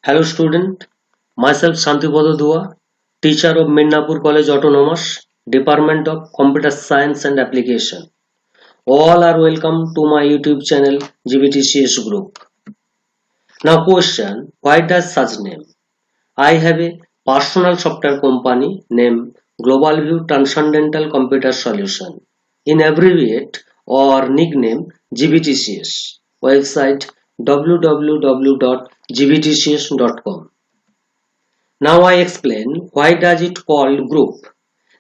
Hello student, myself Shantipada Dua, teacher of Midnapur College Autonomous, Department of Computer Science and Application. All are welcome to my YouTube channel GBTCS Group. Now question, why does such name? I have a personal software company named Global View Transcendental Computer Solution, in abbreviate or nickname GBTCS, website www.gbtcs.com. Now I explain why does it called group.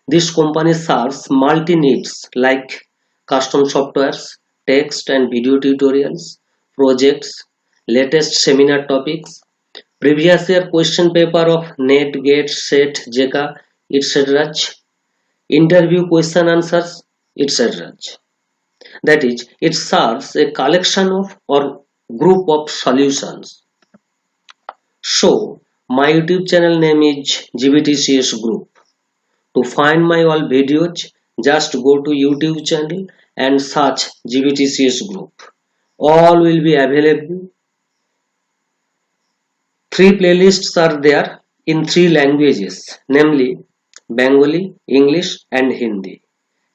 This company serves multi-needs like custom softwares, text and video tutorials, projects, latest seminar topics, previous year question paper of NET, GATE, SET, JECA, etc., interview question answers, etc. That is, it serves a collection of or group of solutions. So, my YouTube channel name is GBTCS Group. To find my all videos, just go to YouTube channel and search GBTCS Group. All will be available. 3 playlists are there in 3 languages, namely Bengali, English and Hindi.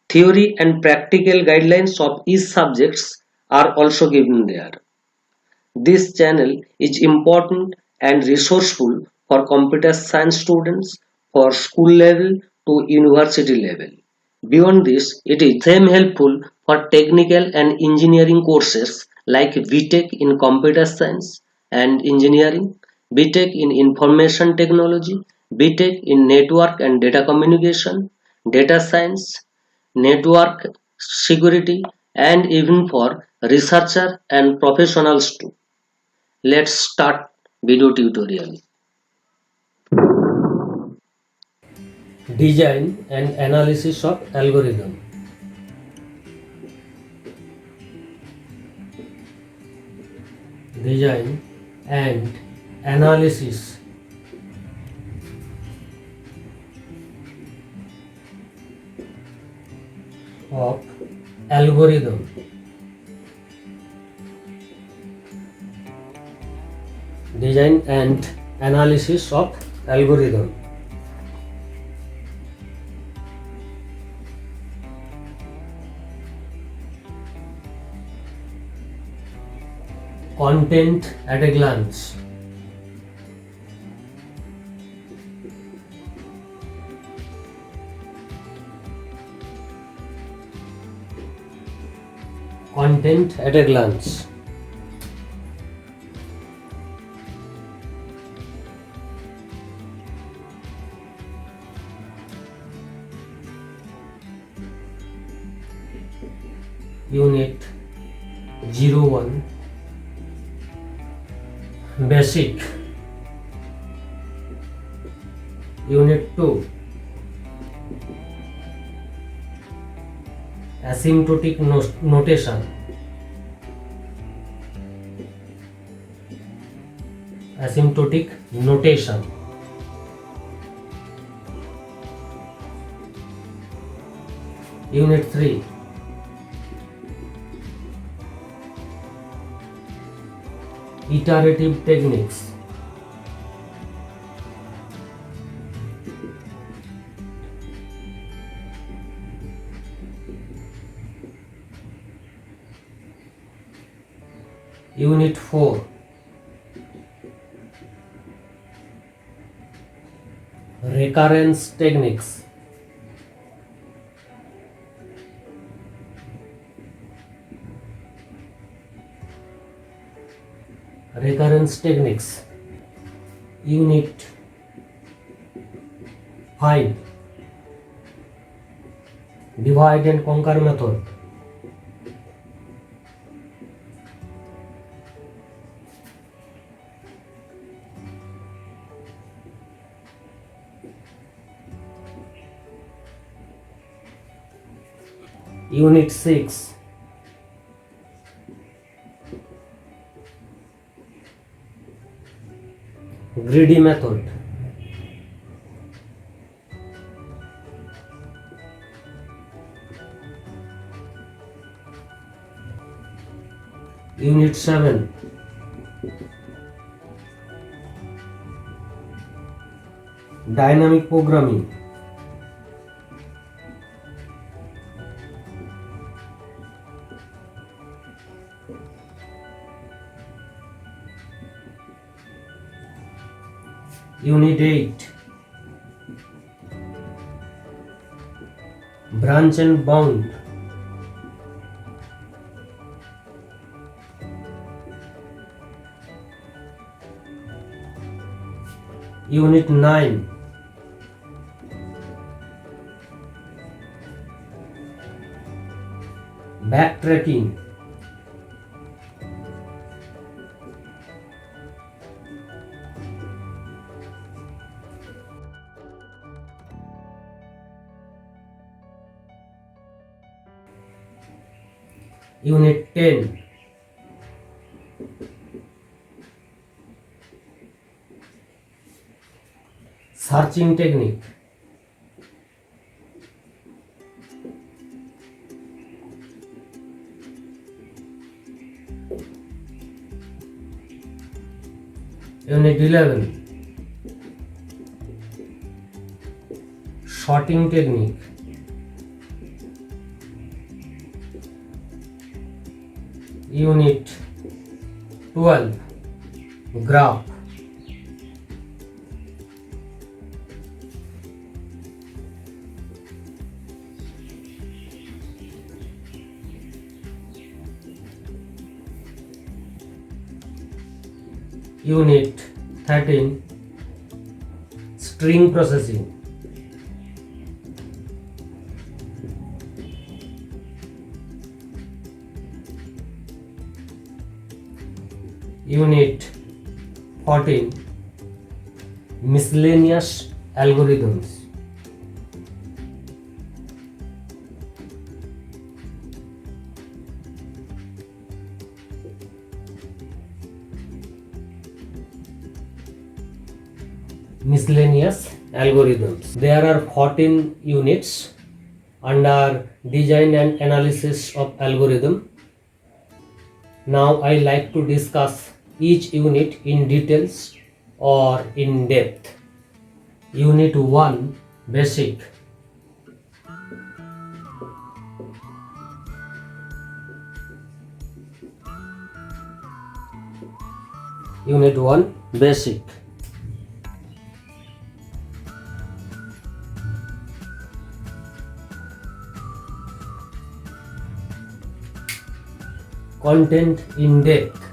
Theory and practical guidelines of each subjects are also given there. This channel is important and resourceful for computer science students for school level to university level. Beyond this, it is same helpful for technical and engineering courses like BTech in computer science and engineering, BTech in information technology, BTech in network and data communication, data science, network security, and even for researcher and professionals too. Let's start video tutorial. Design and analysis of algorithm. Design and analysis of algorithm. Design and analysis of algorithm. Content at a glance. Content at a glance. Unit 01 Basic. Unit 2 Asymptotic notation. Asymptotic notation. Unit 3 Iterative techniques. Unit 4 Recurrence techniques. Recurrence techniques. Unit 5 Divide and conquer method. Unit 6 Greedy method. Unit 7 Dynamic programming. Unit 8. Branch and bound. Unit 9. Backtracking. Unit 10. Searching technique. Unit 11. Sorting technique. Unit 12. Graph. Unit 13. String processing. Unit 14. Miscellaneous algorithms. Miscellaneous algorithms. There are 14 units under design and analysis of algorithm. Now I like to discuss each unit in details or in depth. Unit 1. Basic. Unit 1. Basic. Content in depth.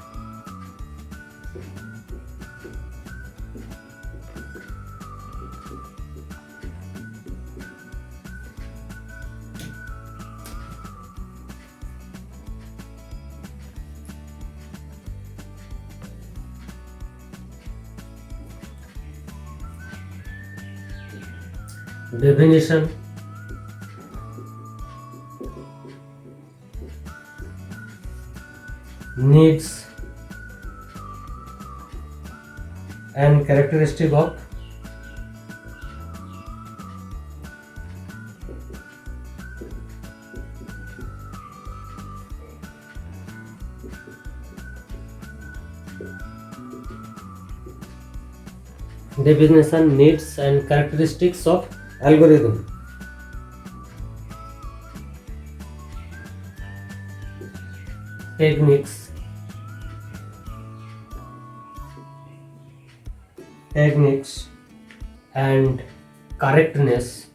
Definition. Needs and characteristic of definition, needs and characteristics of algorithm. Techniques. Techniques and correctness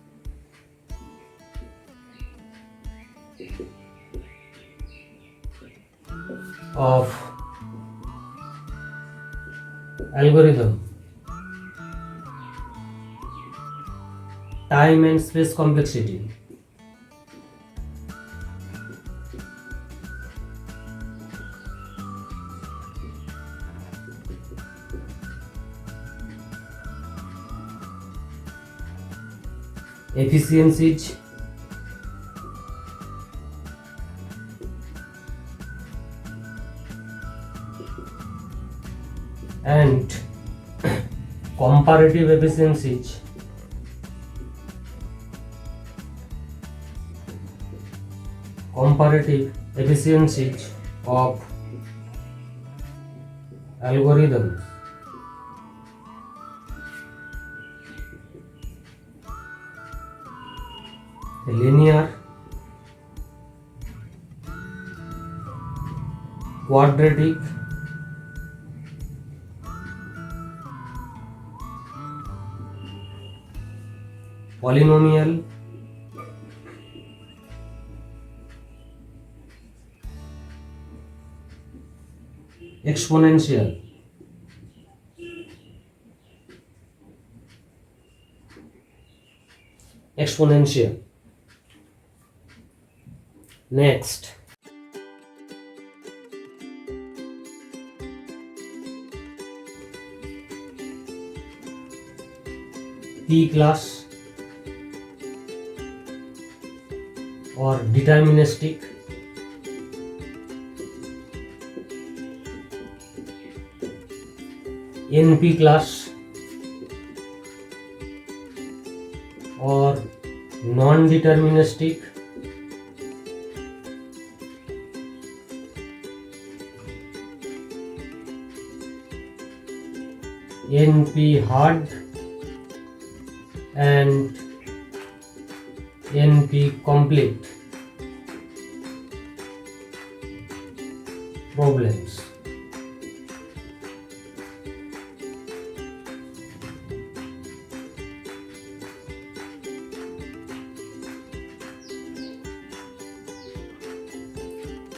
of algorithm. Time and space complexity. Efficiencies. And comparative efficiencies. Comparative efficiencies of algorithms. linear, quadratic, polynomial, exponential. Exponential. Next, P class or deterministic, NP class or non-deterministic, NP hard and NP complete problems.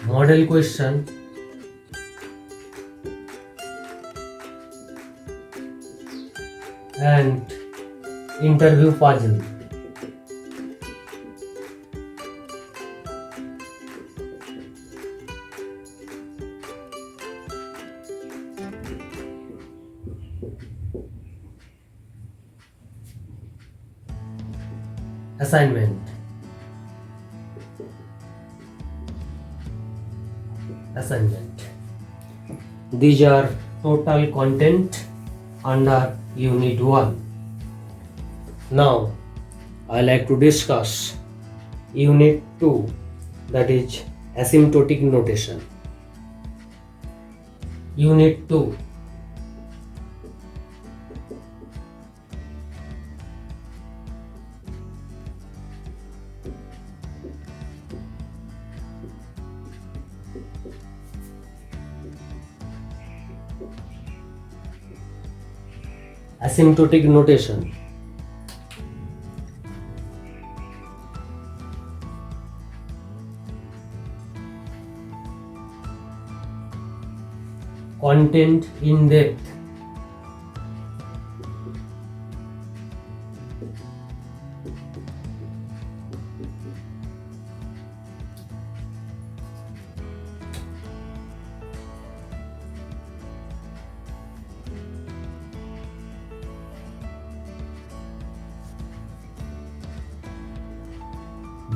Model question and interview puzzle. Assignment. These are total content under Unit 1. Now, I like to discuss Unit 2, that is asymptotic notation. Unit 2. Asymptotic notation. Content in depth.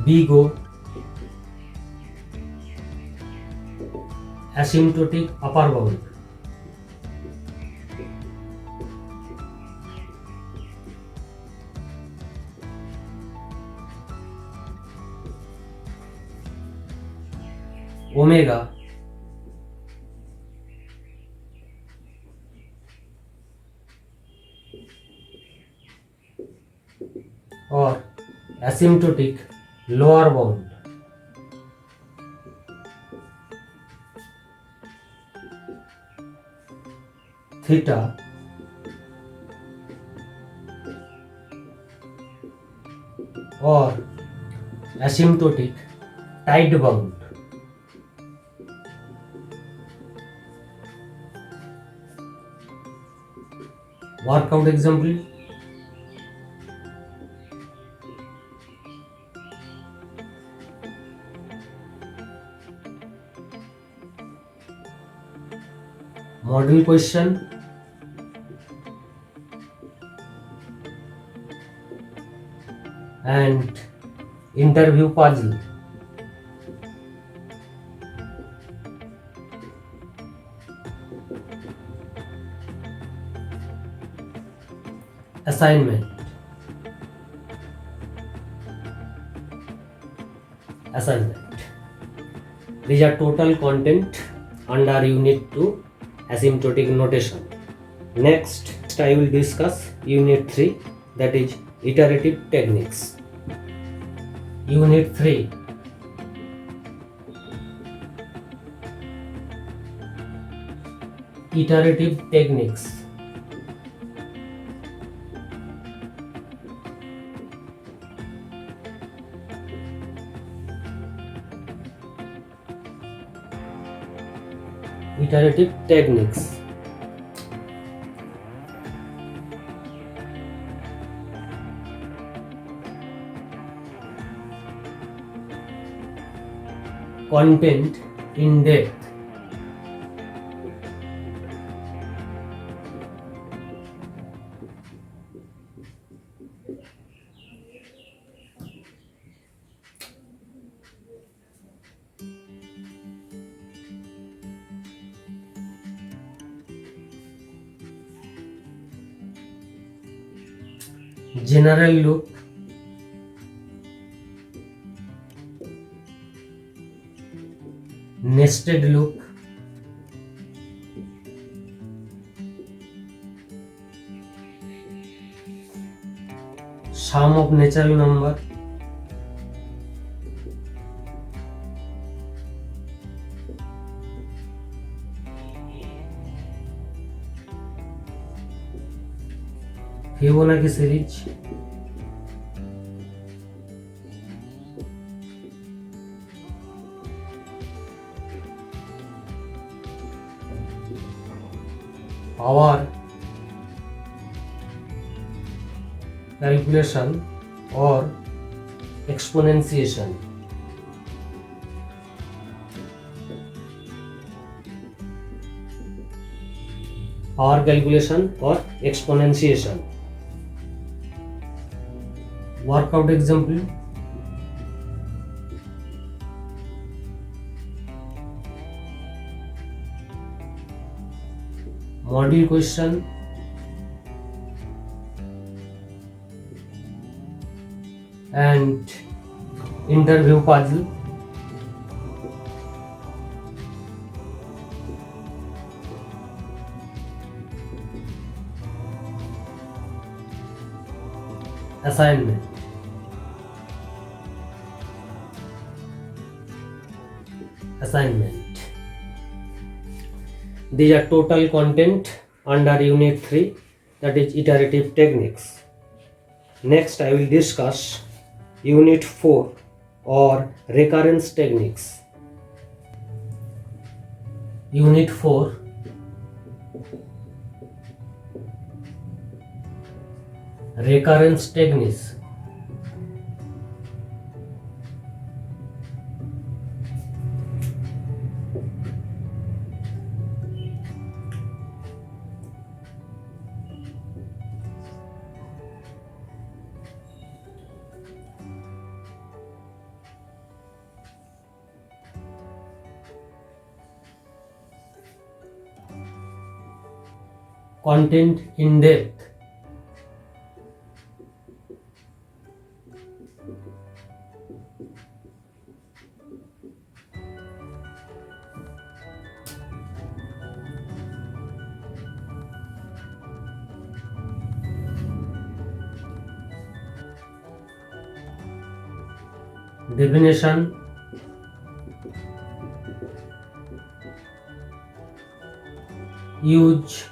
BIGO. Asymptotic upper bound. Omega. Or asymptotic lower bound. Theta. Or asymptotic tight bound. Workout example. Model question and interview puzzle. Assignment. These are total content under Unit 2 asymptotic notation. Next, I will discuss Unit 3, that is iterative techniques. Unit 3. Iterative techniques. Iterative techniques. Content in depth. General look. Nested loop, sum of natural number, Fibonacci series, power calculation or exponentiation. Power calculation or exponentiation. Workout example. Module question. And interview puzzle. Assignment. These are total content under Unit 3, that is iterative techniques. Next I will discuss Unit 4 or recurrence techniques. Unit 4, recurrence techniques. Content in depth. Definition. Use.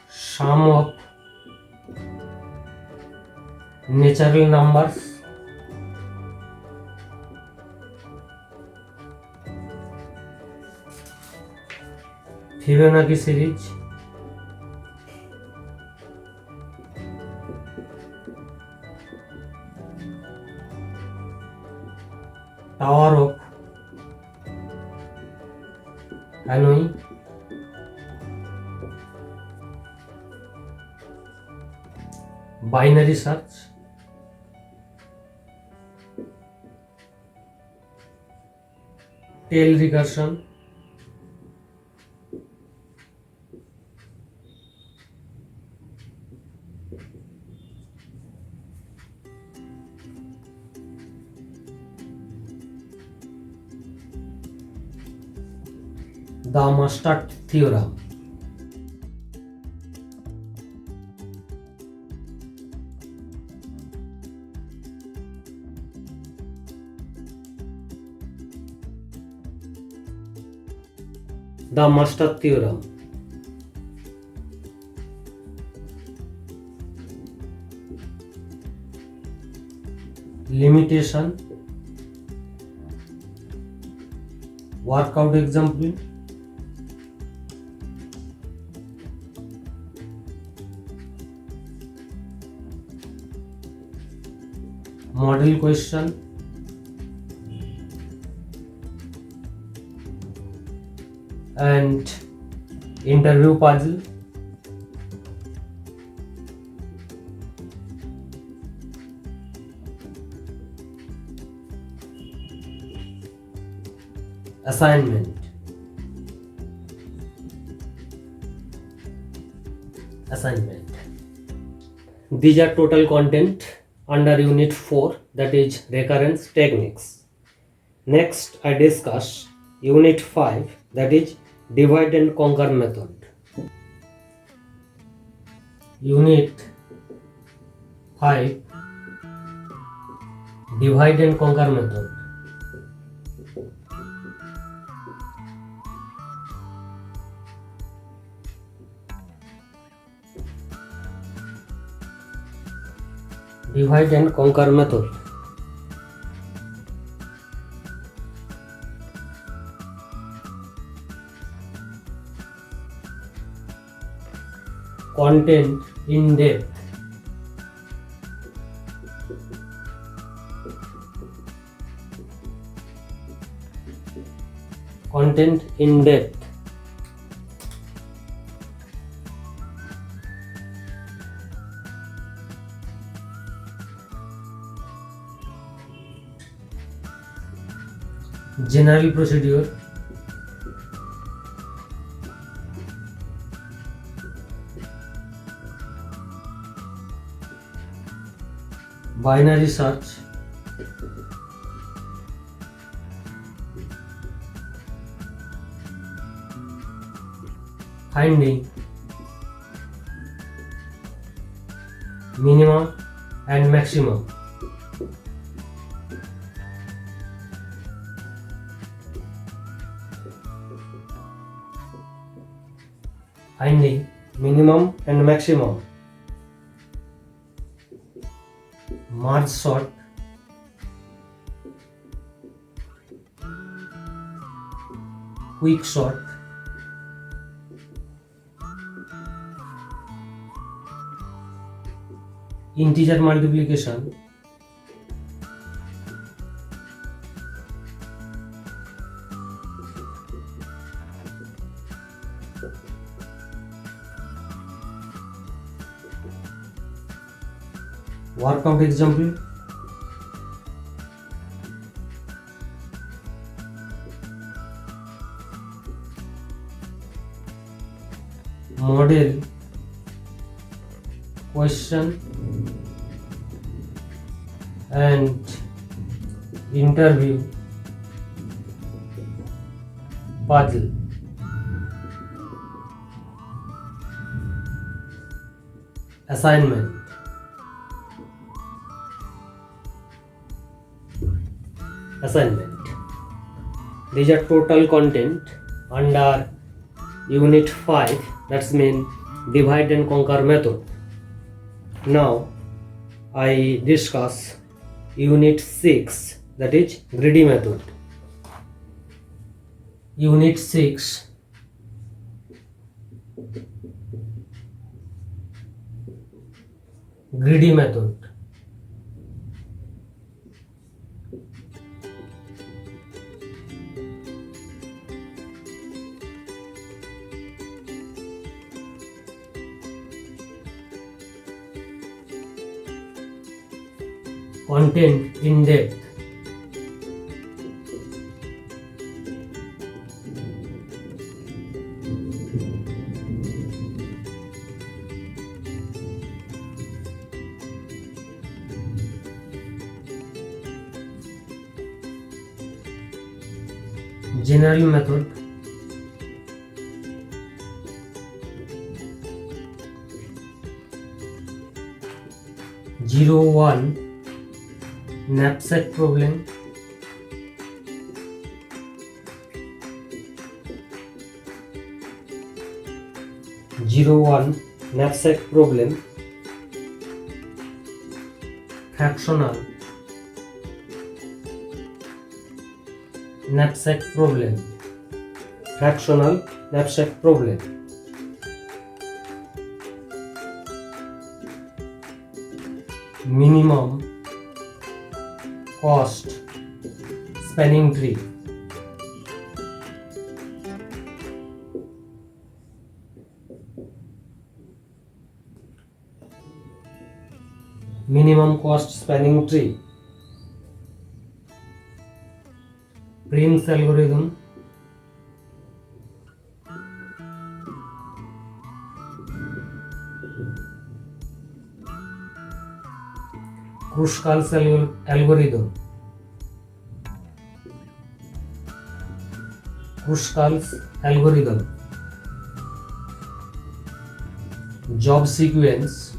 Sum of natural numbers. Fibonacci series. Tower of Hanoi. Binary search. Tail recursion. The Mustard theorem. The master theorem. Limitation. Workout example. Model question. And interview puzzle. Assignment. These are total content under unit 4, that is recurrence techniques. Next I discuss unit 5, that is divide and conquer method. Unit 5, divide and conquer method. Divide and conquer method. Content in depth. Content in depth. General procedure. Binary search. Finding minimum and maximum. Finding minimum and maximum. Merge sort. Quick sort. Integer multiplication. Workout example. Model question and interview puzzle. Assignment. These are total content under unit 5, that's mean divide and conquer method. Now I discuss unit 6, that is greedy method. Unit 6, greedy method. Content in depth. General method. Zero one knapsack problem. 01 knapsack problem, fractional knapsack problem, fractional knapsack problem. Minimum cost spanning tree. Minimum cost spanning tree. Prim's algorithm. Kruskal algorithm. Kruskal's algorithm. Job sequence.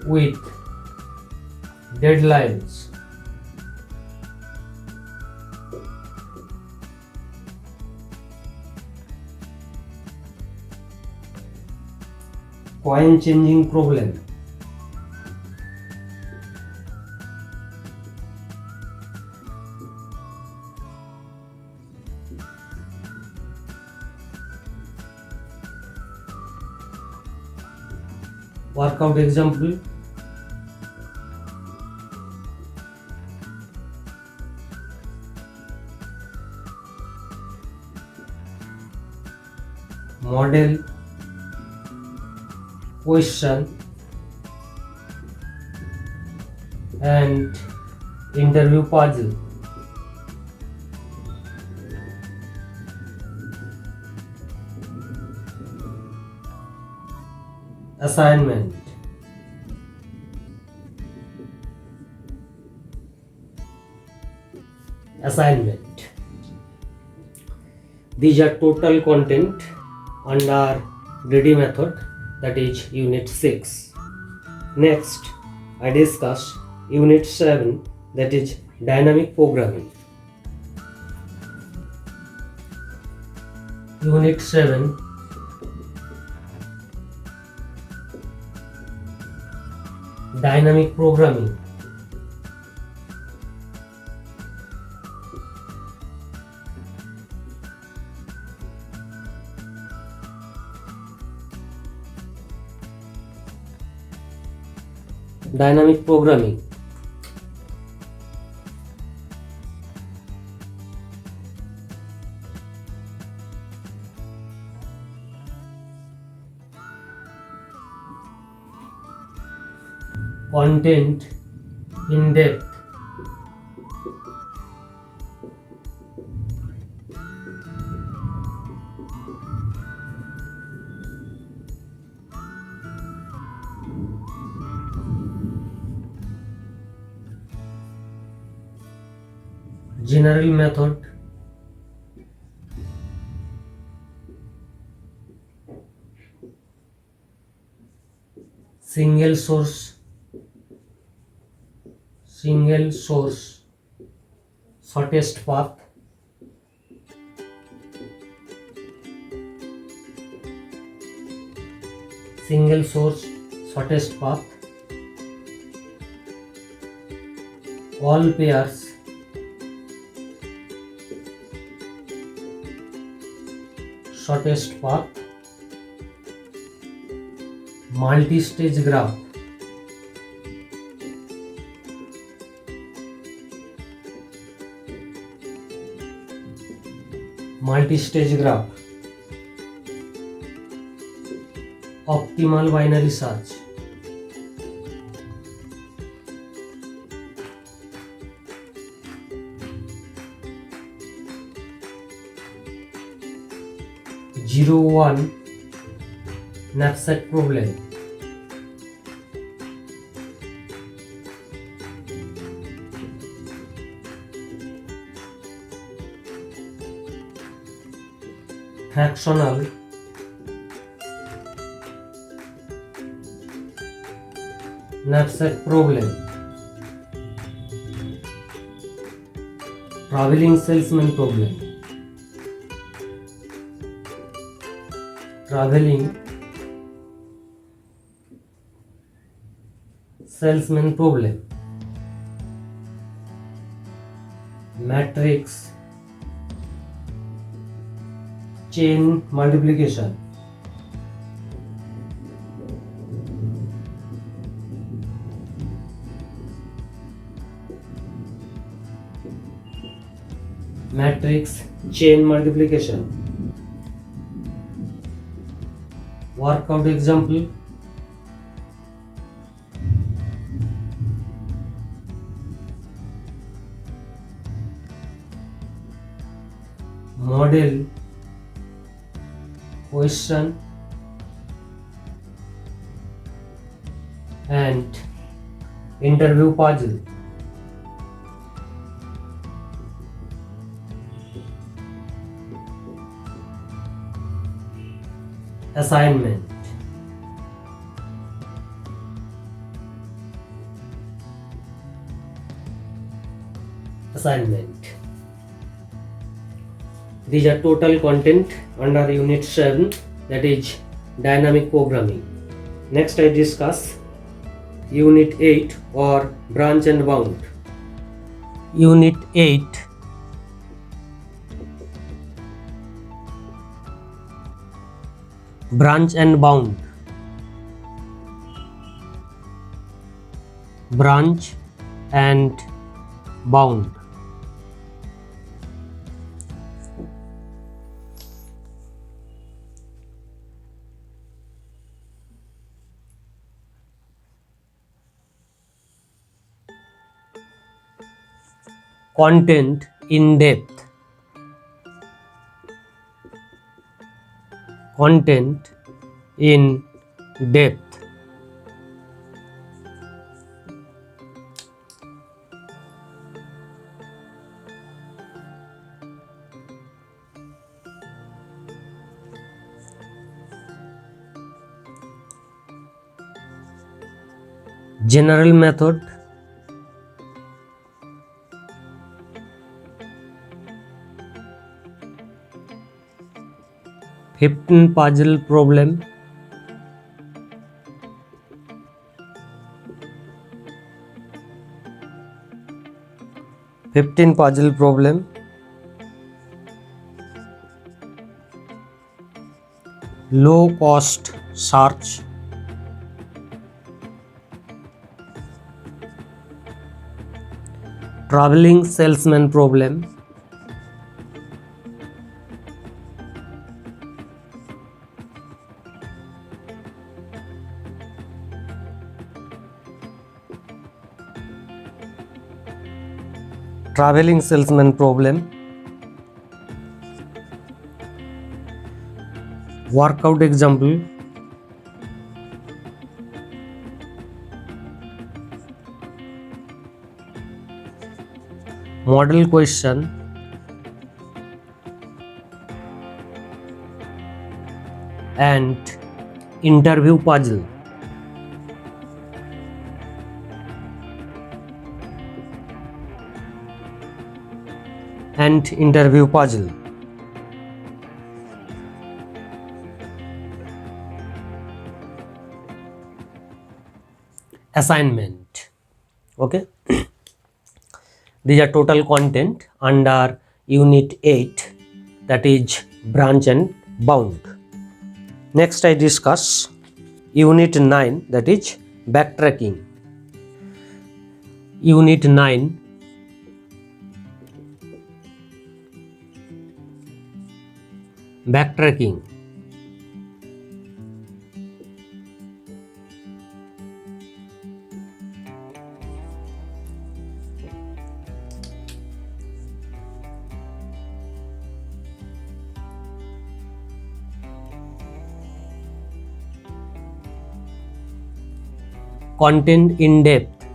With deadlines. Coin changing problem. Workout example. Model question and interview puzzle. Assignment. These are total content under ready method, that is unit 6. Next I discuss unit 7, that is dynamic programming. Unit 7, dynamic programming. Dynamic programming. Content in depth. General method. Single source shortest path. Single source shortest path. All pairs. Shortest path. Multi-stage graph. Multi-stage graph. Optimal binary search. Zero one knapsack problem. Fractional knapsack problem. traveling salesman problem, traveling salesman problem, matrix chain multiplication, matrix chain multiplication. Workout example: model question and interview puzzle. Assignment: these are total content under unit 7, that is dynamic programming. Next I discuss unit 8 or branch and bound. Unit 8, branch and bound. Branch and bound. Content in depth. Content in depth. General method. Fifteen puzzle problem. Low cost search. Traveling salesman problem. Traveling salesman problem. Workout example: model question and interview puzzle. Assignment. Okay. These are total content under unit 8, that is branch and bound. Next I discuss unit 9, that is backtracking. Unit 9, backtracking. Content in depth.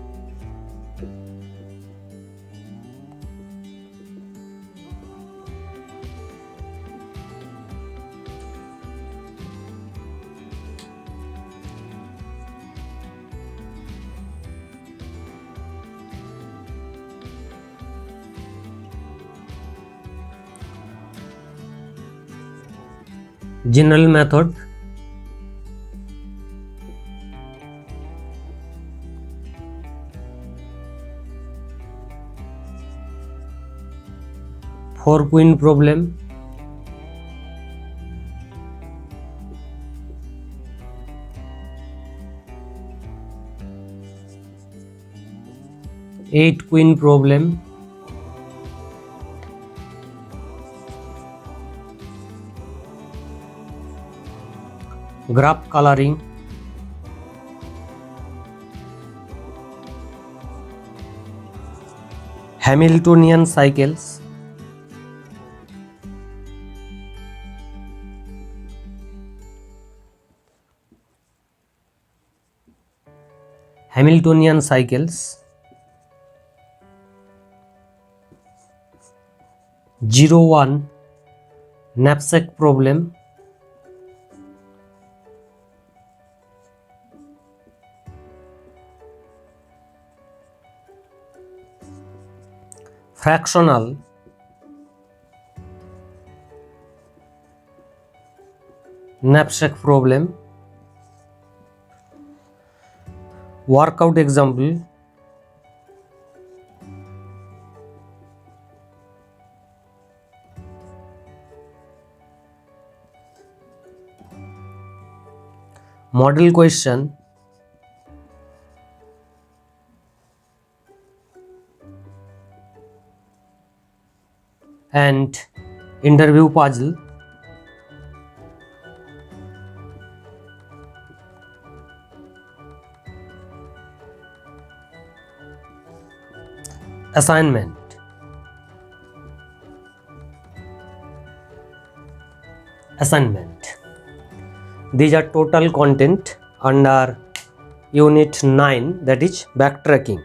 General method. Four queen problem. Eight queen problem. Graph coloring. Hamiltonian cycles. Hamiltonian cycles. 01 knapsack problem. Fractional. Knapsack problem. Workout example. Model question. And interview puzzle. Assignment. These are total content under unit 9, that is backtracking.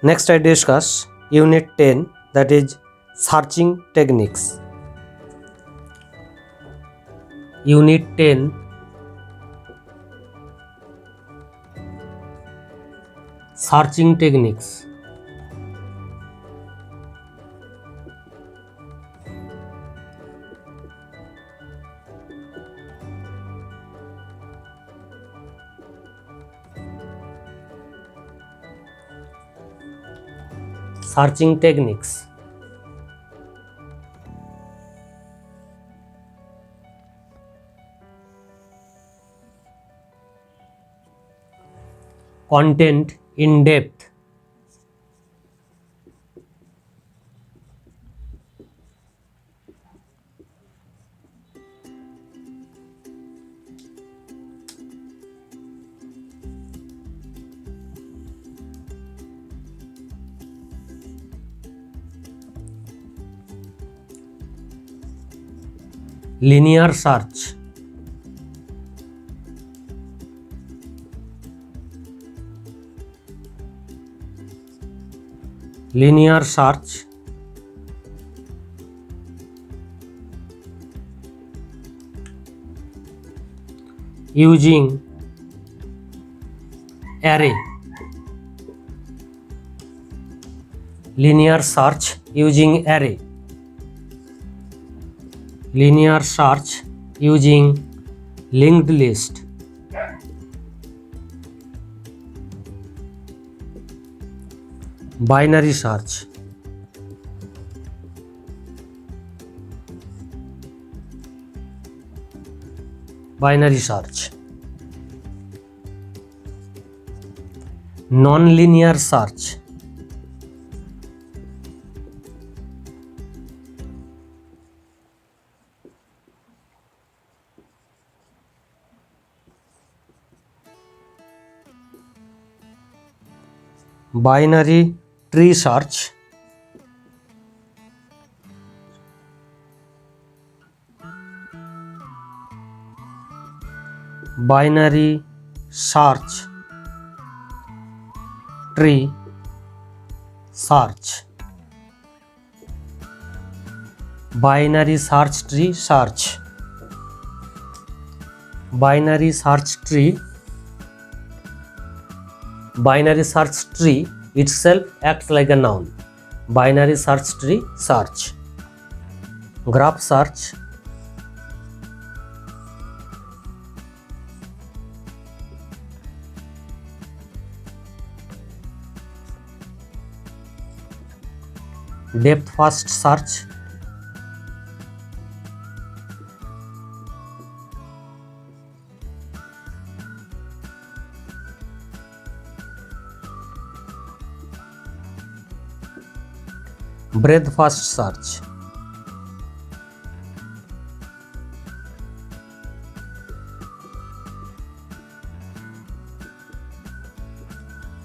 Next I discuss unit 10, that is searching techniques. Unit 10, searching techniques. Searching techniques. Content in depth. Linear search. Linear search. Using array. Linear search using array. Linear search using linked list. Binary search. Binary search. Non-linear search. Binary tree search. Binary search tree search. Binary search tree search. Binary search tree. Binary search tree itself acts like a noun. Binary search tree search. Graph search. depth first search, breadth first search,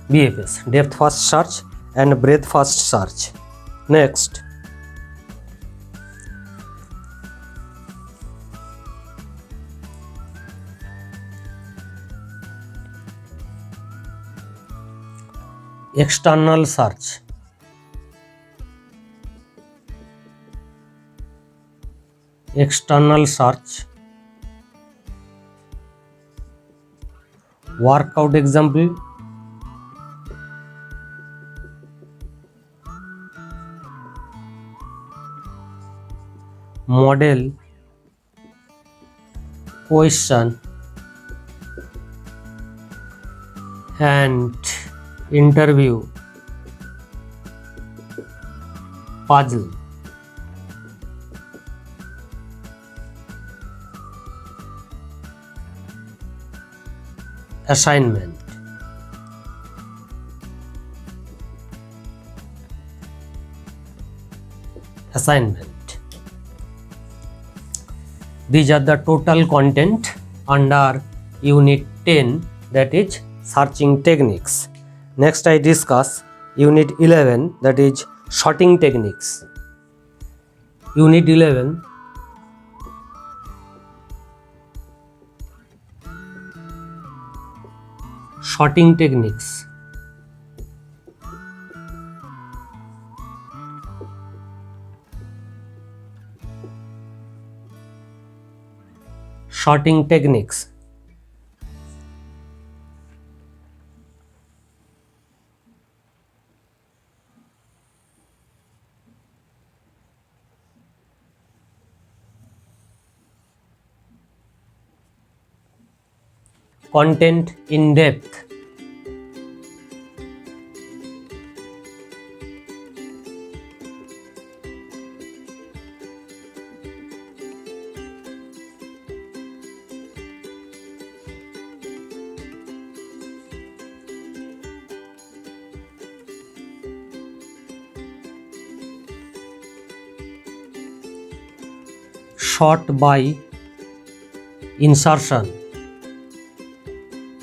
BFS, depth first search and breadth first search. Next, external search, external search, workout example, model, question and interview, puzzle, assignment, assignment. These are the total content under Unit 10, that is searching techniques. Next I discuss Unit 11, that is sorting techniques. Unit 11, sorting techniques. Sorting techniques. Content in depth. Sort by insertion,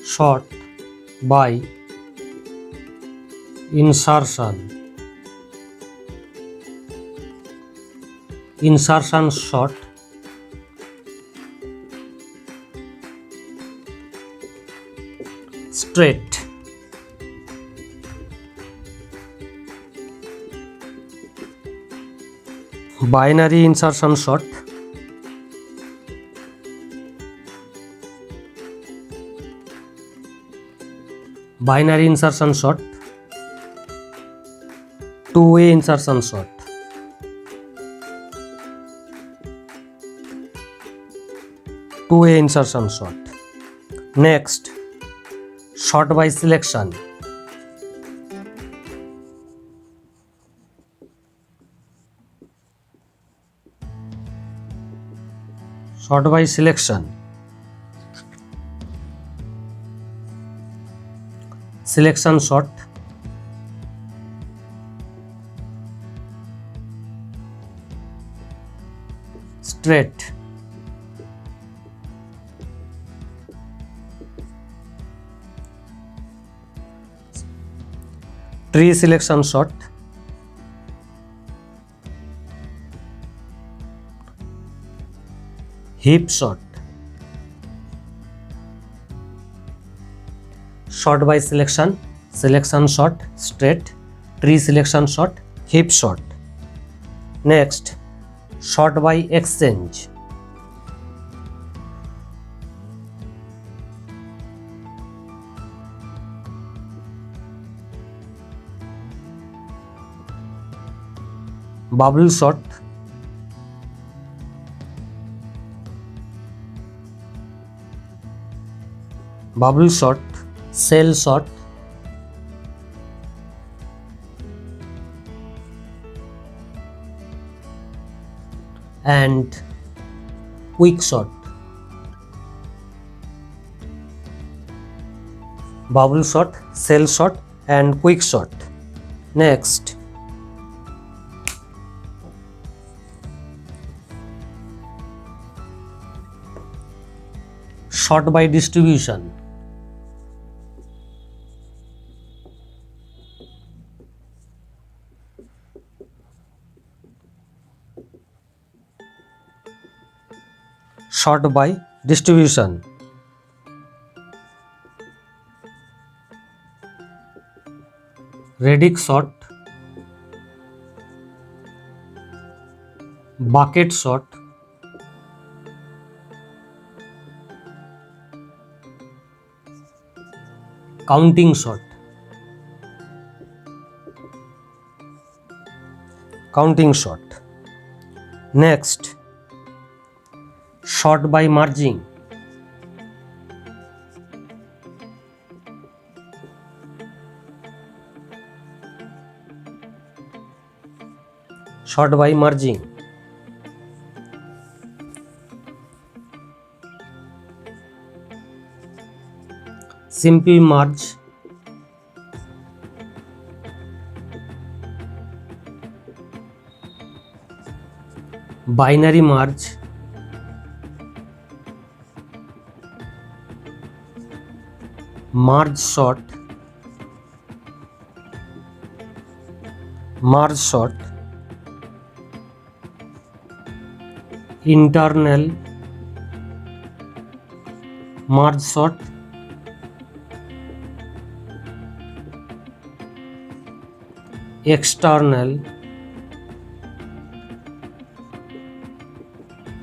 sort by insertion, insertion sort, straight, binary insertion sort, binary insertion sort, two-way insertion sort, two-way insertion sort. Next, sort by selection, sort by selection, selection sort, straight, tree selection sort, heap sort, sort by selection, selection sort, straight, tree selection sort, heap sort. Next, sort by exchange, bubble sort, bubble sort, cell sort, and quick shot. Bubble shot, shell shot and quick shot. Next, shot by distribution. Shot by distribution. Redick shot, bucket shot, counting shot. Counting shot. Next, shot by margin. Shot by margin. Simple merge. Binary merge. Merge shot. Merge shot. Internal merge shot. External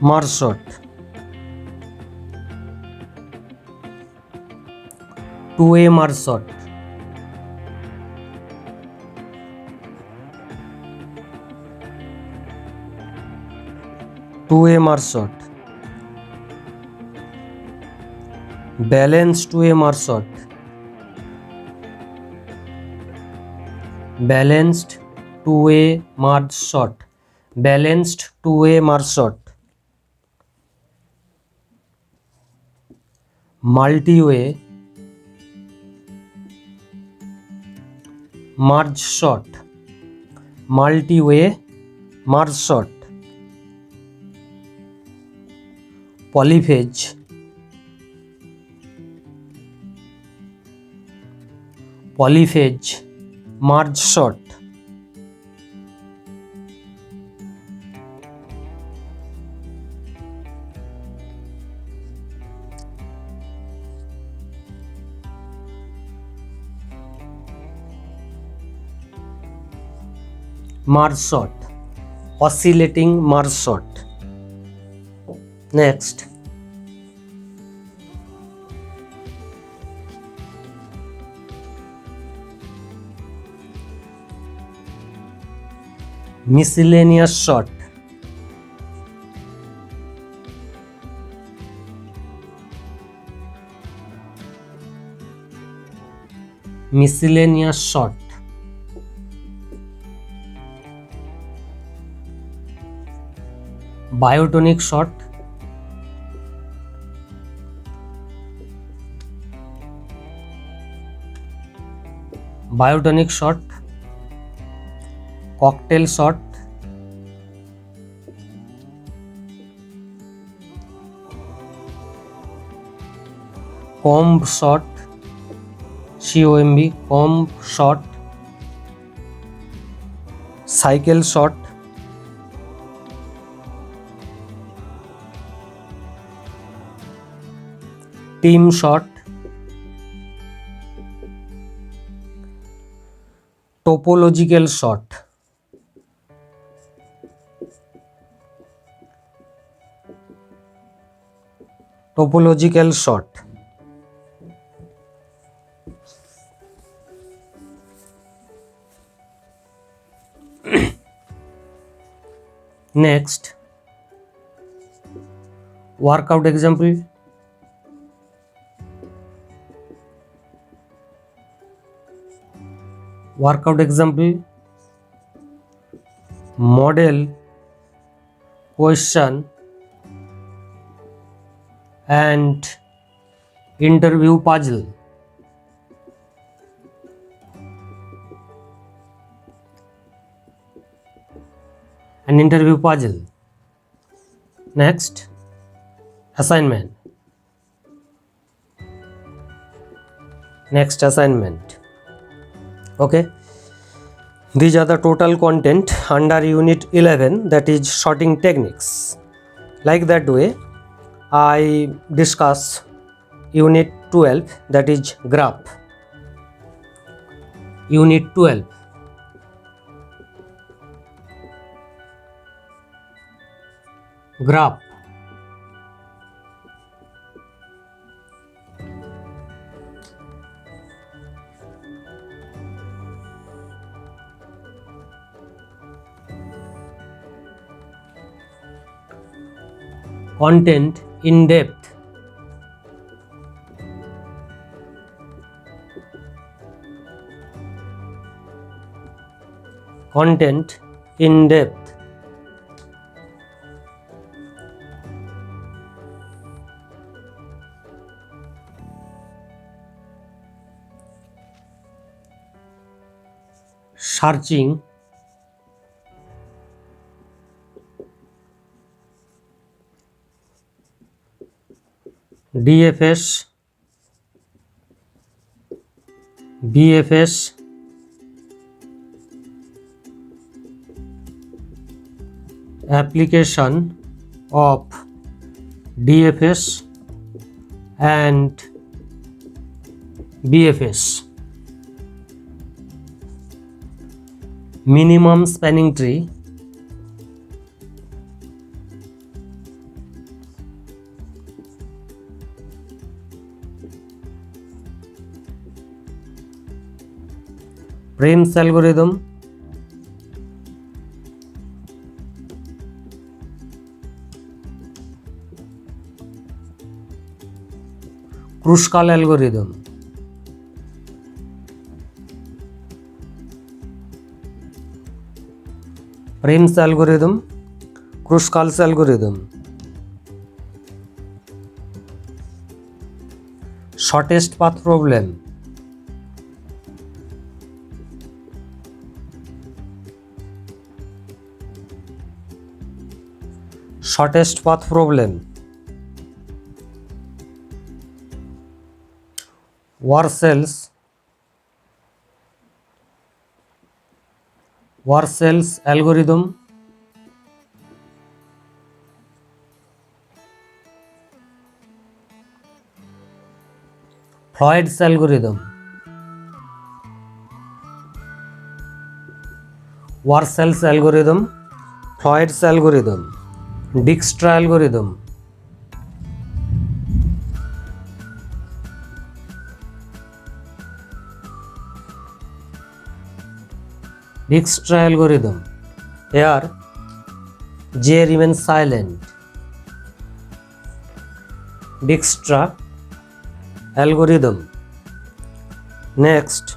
merge shot. Two-way merge shot. Two-way merge shot. Balanced two-way merge shot. Balanced two-way merge shot. Balanced two-way merge shot. Multi-way merge shot. Multi-way merge shot. Polyphase. Polyphase merge shot. Merge shot. Oscillating merge shot. Next, miscellaneous shot. Miscellaneous shot. Biotonic shot. Biotonic shot. Cocktail shot. Comb shot. COMB, comb shot. Cycle shot. Team shot. Topological shot. Topological shot. Next, workout example. Workout example. Model question and interview puzzle. An interview puzzle. Next, assignment. Next assignment. Okay. These are the total content under Unit 11, that is sorting techniques. Like that way, I discuss Unit 12, that is graph. Unit 12. Graph. Content in depth. Content in depth. Searching. DFS, BFS, application of DFS and BFS. Minimum spanning tree. Prim's algorithm. Kruskal algorithm. Prim's algorithm, Kruskal's algorithm. Shortest path problem. Shortest path problem. Warsell's algorithm. Floyd's algorithm. Warsell's algorithm, Floyd's algorithm, Dijkstra algorithm. Dijkstra algorithm. Here J remains silent. Dijkstra algorithm. Next,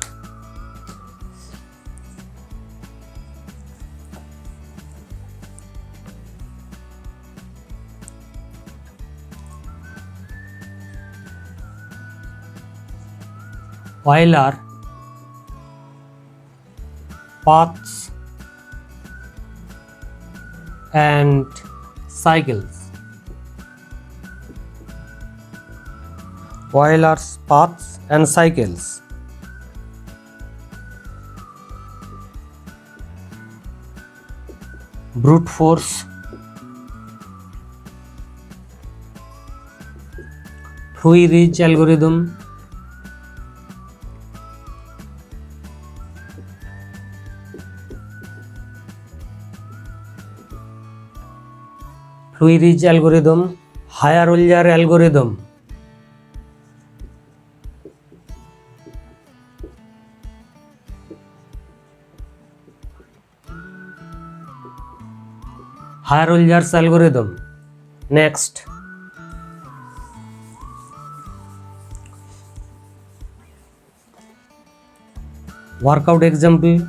Euler paths and cycles. Euler's paths and cycles. Brute force. Fruih-Ridge algorithm. Fruih-Ridge algorithm, Haier-Ulljar algorithm. Haier-Ulljar's algorithm. Next, workout example.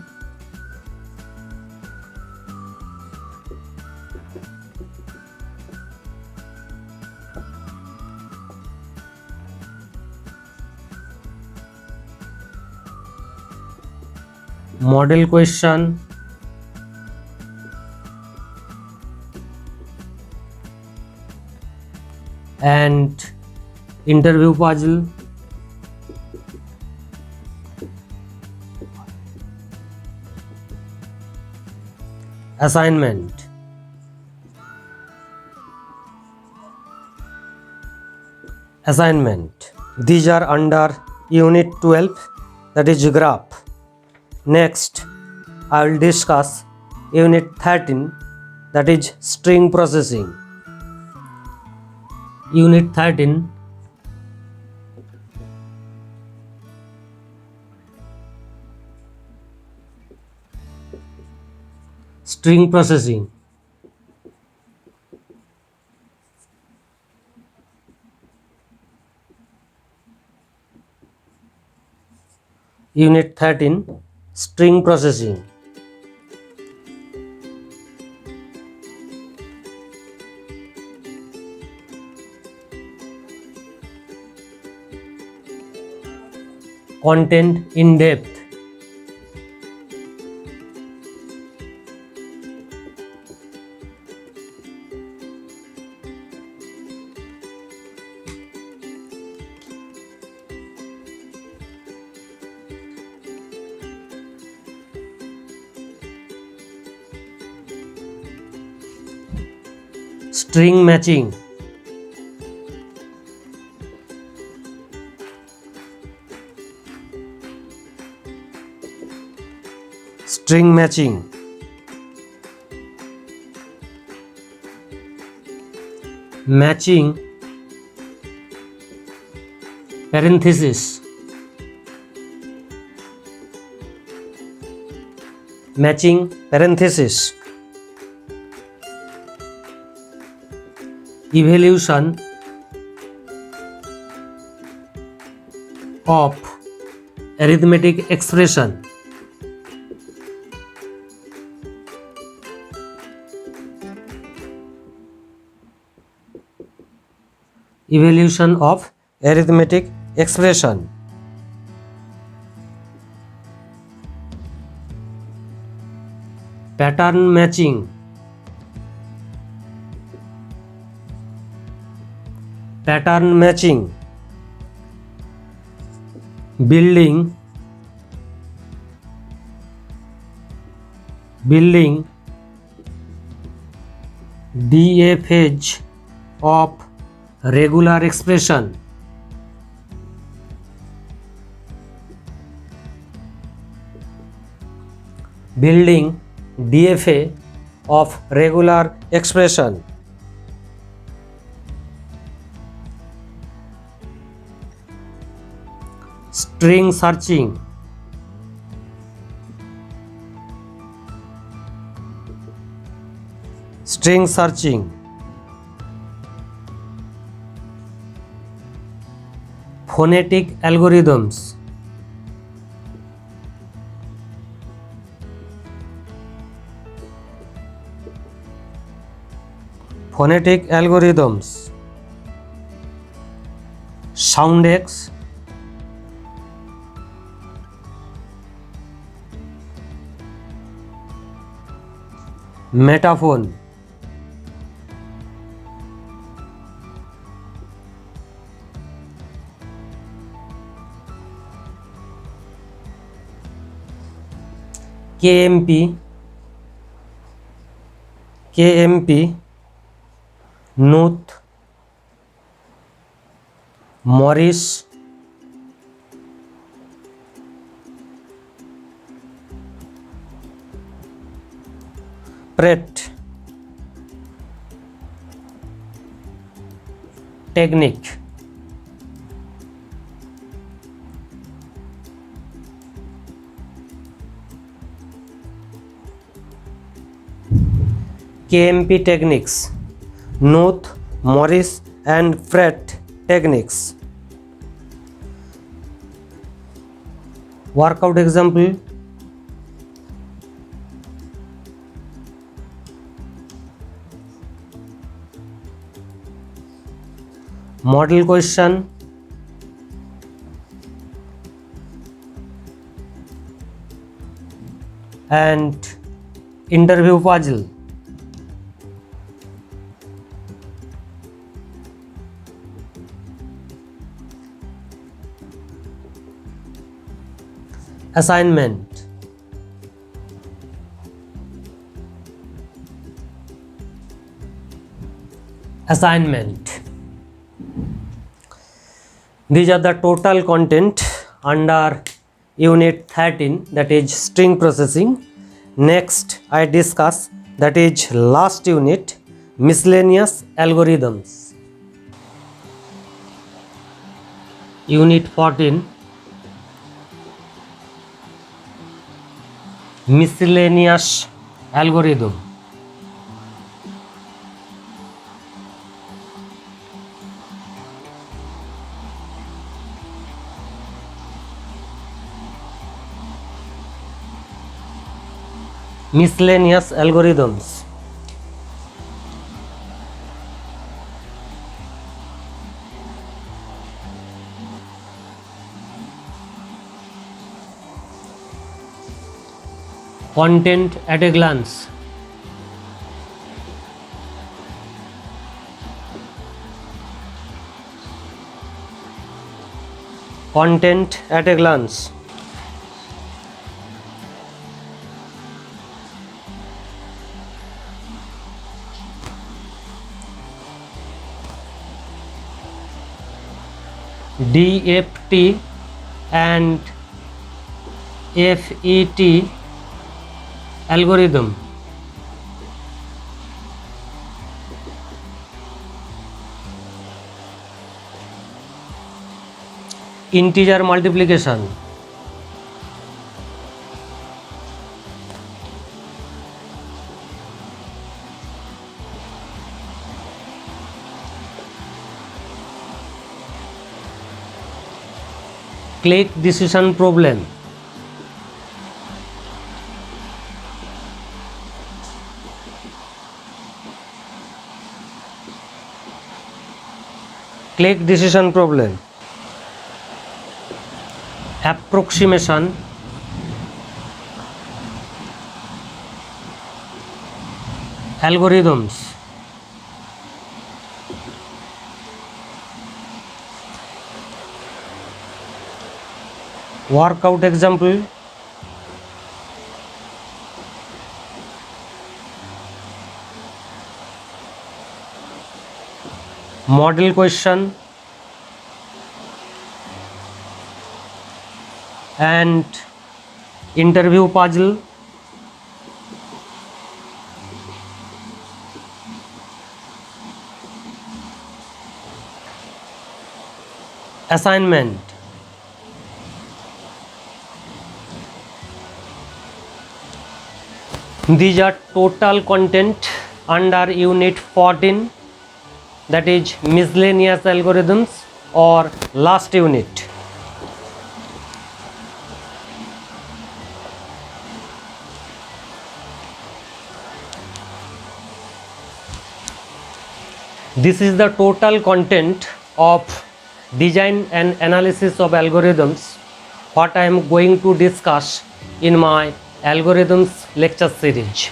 model question, and interview puzzle. Assignment. These are under Unit 12, that is graph. Next, I will discuss Unit 13, that is string processing. Unit 13. String processing. Unit 13, string processing. Content in depth. String matching. String matching. Matching parenthesis. Matching parenthesis. Evaluation of arithmetic expression. Evaluation of arithmetic expression. Pattern matching. Pattern matching. Building DFH of regular expression. Building DFA of regular expression. String searching. String searching. Phonetic algorithms. Phonetic algorithms. SoundX. Metaphone. KMP, Knuth, Morris, Pratt technique. KMP techniques, Knuth, Morris and Pratt techniques. Workout example. Model question. and interview puzzle. Assignment. Assignment. These are the total content under unit 13, that is string processing. Next I discuss, that is last unit, miscellaneous algorithms. Unit 14, miscellaneous algorithm. Miscellaneous algorithms. Content at a glance. Content at a glance. DFT and FET algorithm. Integer multiplication. Click decision problem. Click decision problem. Approximation. Algorithms. Workout example. Model question and interview puzzle. Assignment. These are total content under unit 14, that is miscellaneous algorithms, or last unit. This is the total content of design and analysis of algorithms, what I am going to discuss in my algorithms lecture series.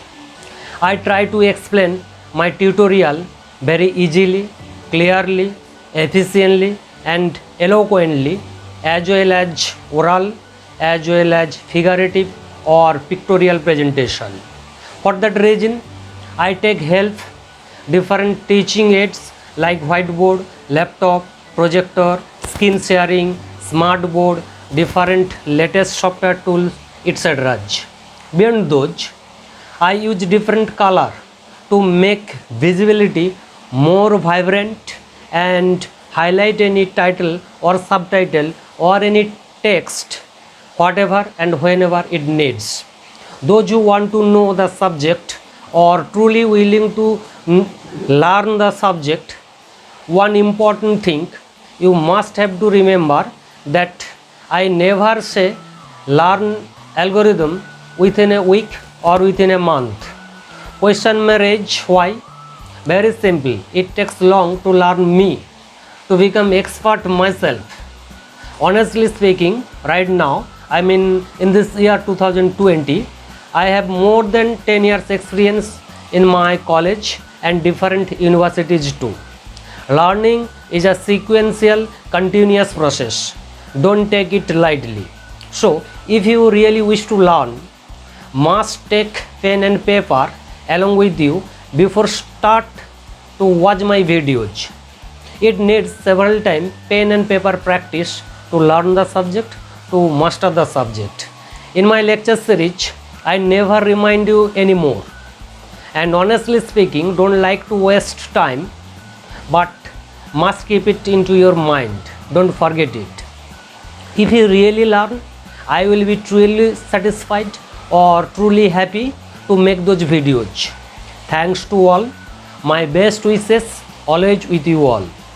I try to explain my tutorial very easily, clearly, efficiently and eloquently, as well as oral, as well as figurative or pictorial presentation. For that reason, I take help different teaching aids like whiteboard, laptop, projector, screen sharing, smart board, different latest software tools, etc. Beyond those, I use different color to make visibility more vibrant and highlight any title or subtitle or any text, whatever and whenever it needs. Those who want to know the subject or truly willing to learn the subject, one important thing you must have to remember that I never say learn algorithm within a week or within a month. Question may raise why? Very simple. It takes long to learn me, to become expert myself. Honestly speaking, right now, I mean in this year 2020, I have more than 10 years experience in my college and different universities too. Learning is a sequential, continuous process. Don't take it lightly. So, if you really wish to learn, must take pen and paper along with you before start to watch my videos. It needs several times pen and paper practice to learn the subject, to master the subject. In my lecture series, I never remind you anymore. And honestly speaking, don't like to waste time, but must keep it into your mind. Don't forget it. If you really learn, I will be truly satisfied or truly happy to make those videos. Thanks to all. My best wishes always with you all.